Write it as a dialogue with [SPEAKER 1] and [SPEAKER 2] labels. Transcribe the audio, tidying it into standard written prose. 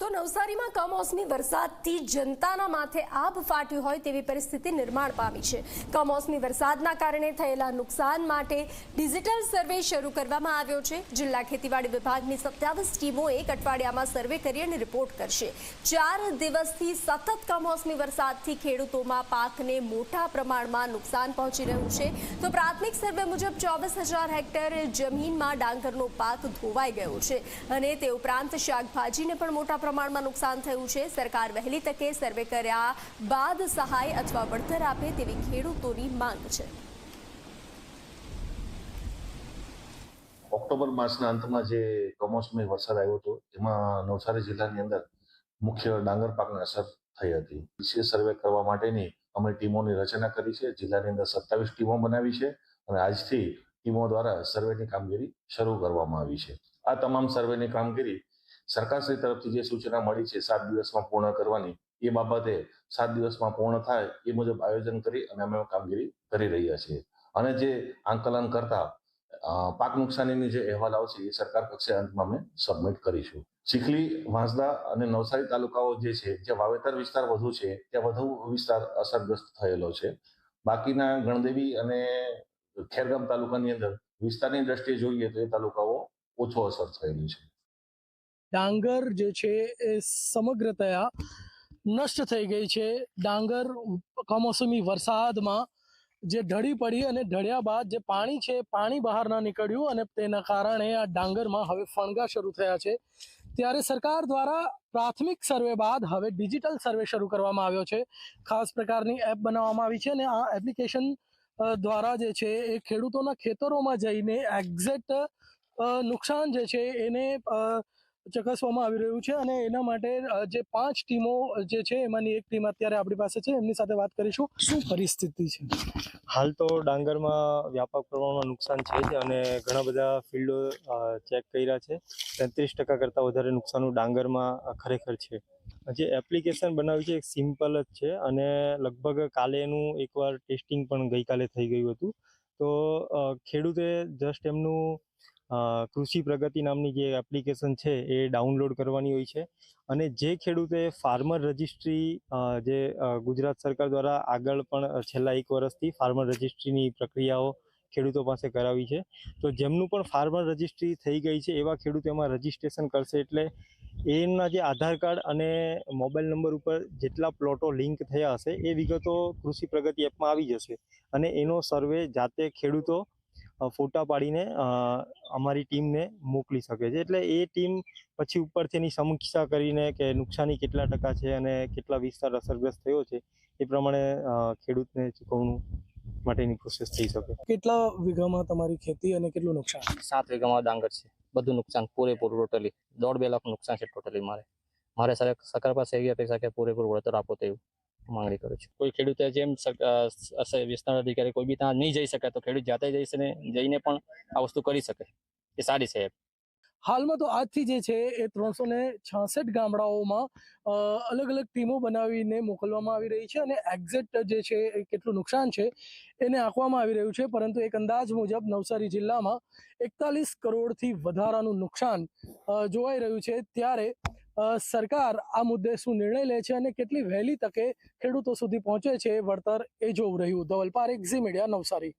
[SPEAKER 1] તો નવસારીમાં કમોસમી વરસાદથી જનતાના માથે આભ ફાટ્યું હોય તેવી પરિસ્થિતિ નિર્માણ પામી છે। કમોસમી વરસાદના કારણે થયેલા નુકસાન માટે ડિજિટલ સર્વે શરૂ કરવામાં આવ્યો છે। જિલ્લા ખેતીવાડી વિભાગની 27 ટીમો એક અઠવાડિયામાં સર્વે કરી અને રિપોર્ટ કરશે। 4 દિવસથી સતત કમોસમી વરસાદથી ખેડૂતોમાં પાકને મોટા પ્રમાણમાં નુકસાન પહોંચી રહ્યું છે। તો પ્રાથમિક સર્વે મુજબ 24,000 હેક્ટર જમીનમાં ડાંગરનો પાક ધોવાઈ ગયો છે અને તે ઉપરાંત શાકભાજીને પણ મોટા પ્રમાણમાં નુકસાન થયું છે। સરકાર વહેલી તકે સર્વે કર્યા બાદ સહાય અથવા વળતર આપે તેવી ખેડૂતોની માંગ છે।
[SPEAKER 2] ઓક્ટોબર માસના અંતમાં જે કમોસમી વરસાદ આવ્યો હતો તેમાં નવસારી જિલ્લાની અંદર મુખ્ય ડાંગર પાકને અસર થઈ હતી। વિશેષ સર્વે કરવા માટેની અમે ટીમોની રચના કરી છે। જિલ્લાની અંદર 27 ટીમો બનાવી છે અને આજથી ટીમો દ્વારા સર્વેની કામગીરી શરૂ કરવામાં આવી છે। આ તમામ સર્વેની કામગીરી સરકારશ્રી તરફથી જે સૂચના મળી છે 7 દિવસમાં પૂર્ણ કરવાની, એ બાબતે 7 દિવસમાં પૂર્ણ થાય એ મુજબ આયોજન કરી અને અમે કામગીરી કરી રહ્યા છીએ। અને જે આંકલન કરતા પાક નુકસાનીની જે અહેવાલ આવશે એ સરકાર કક્ષે અંતમાં અમે સબમિટ કરીશું। ચીખલી, વાંસદા અને નવસારી તાલુકાઓ જે છે, જ્યાં વાવેતર વિસ્તાર વધુ છે, ત્યાં વધુ વિસ્તાર અસરગ્રસ્ત થયેલો છે। બાકીના ગણદેવી અને ખેરગામ તાલુકાની અંદર વિસ્તારની દ્રષ્ટિએ જોઈએ તો એ તાલુકાઓ ઓછો અસર થયેલી છે।
[SPEAKER 3] ડાંગર જે છે એ સમગ્રતયા નષ્ટ થઈ ગઈ છે। ડાંગર કમોસમી વરસાદમાં જે ઢળી પડી અને ઢળ્યા બાદ જે પાણી છે, પાણી બહાર ના નીકળ્યું અને તેના કારણે આ ડાંગરમાં હવે ફણગા શરૂ થયા છે। ત્યારે સરકાર દ્વારા પ્રાથમિક સર્વે બાદ હવે ડિજિટલ સર્વે શરૂ કરવામાં આવ્યો છે। ખાસ પ્રકારની એપ બનાવવામાં આવી છે અને આ એપ્લિકેશન દ્વારા જે છે એ ખેડૂતોના ખેતરોમાં જઈને એક્ઝેક્ટ નુકસાન જે છે એને ચકાસવામાં આવી રહ્યું છે અને એના માટે જે 5 ટીમો જે છે એમાંની એક ટીમ અત્યારે આપણી પાસે છે, એમની સાથે વાત કરીશું। શું પરિસ્થિતિ છે
[SPEAKER 4] હાલ? તો ડાંગરમાં વ્યાપક પ્રમાણમાં નુકસાન છે જ અને ઘણા બધા ફિલ્ડો ચેક કર્યા છે। 33% કરતાં વધારે નુકસાનનું ડાંગરમાં ખરેખર છે। જે એપ્લિકેશન બનાવી છે એક સિમ્પલ જ છે અને લગભગ કાલે એનું એકવાર ટેસ્ટિંગ પણ ગઈકાલે થઈ ગયું હતું। તો ખેડૂતે જસ્ટ એમનું કૃષિ પ્રગતિ નામની જે એપ્લિકેશન છે એ ડાઉનલોડ કરવાની હોય છે અને જે ખેડૂતે ફાર્મર રજિસ્ટ્રી જે ગુજરાત સરકાર દ્વારા આગળ પણ છેલ્લા 1 વર્ષથી ફાર્મર રજિસ્ટ્રીની પ્રક્રિયાઓ ખેડૂતો પાસે કરાવી છે, તો જેમનું પણ ફાર્મર રજિસ્ટ્રી થઈ ગઈ છે એવા ખેડૂતો એમાં રજિસ્ટ્રેશન કરશે એટલે એમના જે આધાર કાર્ડ અને મોબાઈલ નંબર ઉપર જેટલા પ્લોટો લિંક થયા હશે એ વિગતો કૃષિ પ્રગતિ એપમાં આવી જશે અને એનો સર્વે જાતે ખેડૂતો ફોટા પાડીને અમારી ટીમને મોકલી શકે છે। એટલે એ ટીમ પછી ઉપરથી એની સમીક્ષા કરીને કે નુકસાની કેટલા ટકા છે અને કેટલા વિસ્તાર અસરગ્રસ્ત થયો છે એ પ્રમાણે ખેડૂતને ચૂકવણું માટેની પ્રોસેસ થઈ શકે।
[SPEAKER 3] કેટલા વીઘામાં તમારી ખેતી અને કેટલું નુકસાન?
[SPEAKER 5] 7 વીઘામાં ડાંગર છે, બધું નુકસાન પૂરેપૂરું ટોટલી 1.5-2 લાખનું નુકસાન છે ટોટલી। મારે સરકાર પાસે એવી અપેક્ષા કે પૂરેપૂરું વળતર આપો તેવું માંગણી કરું છું। કોઈ ખેડૂતે જેમ વિસ્તાર અધિકારી કોઈ બી ત્યાં નહીં જઈ શકે તો ખેડૂત જાતે જઈને પણ આ વસ્તુ કરી શકે, એ સારી છે।
[SPEAKER 3] હાલમાં તો આજથી જે છે એ 366 ગામડાઓમાં અલગ અલગ ટીમો બનાવીને મોકલવામાં આવી રહી છે અને એક્ઝેક્ટ જે છે એ કેટલું નુકસાન છે એને આંકવામાં આવી રહ્યું છે। પરંતુ એક અંદાજ મુજબ નવસારી જિલ્લામાં 41 કરોડથી વધારાનું નુકસાન જોવાઈ રહ્યું છે। ત્યારે સરકાર આ મુદ્દે શું નિર્ણય લે છે અને કેટલી વહેલી તકે ખેડૂતો સુધી પહોંચે છે વળતર, એ જોવું રહ્યું। ધવલ પારેખ, ઝી મીડિયા, નવસારી।